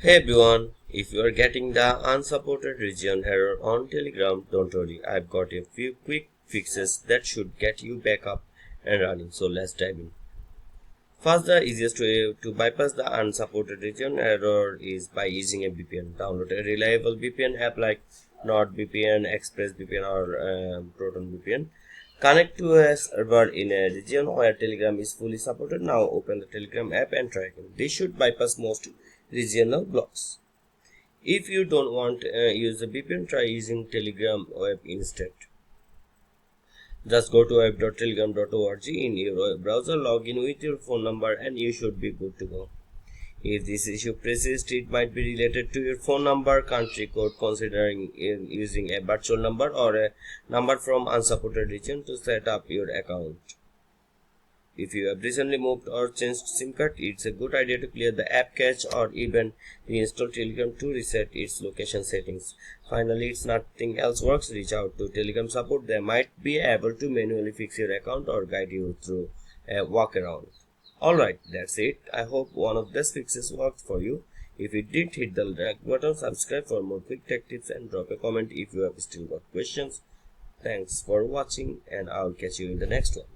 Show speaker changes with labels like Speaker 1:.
Speaker 1: Hey everyone, if you are getting the unsupported region error on Telegram, don't worry, I've got a few quick fixes that should get you back up and running, so let's dive in. First, the easiest way to bypass the unsupported region error is by using a VPN. Download a reliable VPN app like NordVPN, ExpressVPN or ProtonVPN. Connect to a server in a region where Telegram is fully supported. Now open the Telegram app and try it. This should bypass most regional blocks. If you don't want to use the VPN, try using Telegram web instead. Just go to web.telegram.org in your browser, log in with your phone number and you should be good to go. If this issue persists, it might be related to your phone number, country code, considering using a virtual number or a number from unsupported region to set up your account. If you have recently moved or changed SIM card, it's a good idea to clear the app cache or even reinstall Telegram to reset its location settings. Finally, if nothing else works, reach out to Telegram support. They might be able to manually fix your account or guide you through a workaround. Alright, that's it. I hope one of these fixes worked for you. If it did, hit the like button, subscribe for more quick tech tips and drop a comment if you have still got questions. Thanks for watching and I'll catch you in the next one.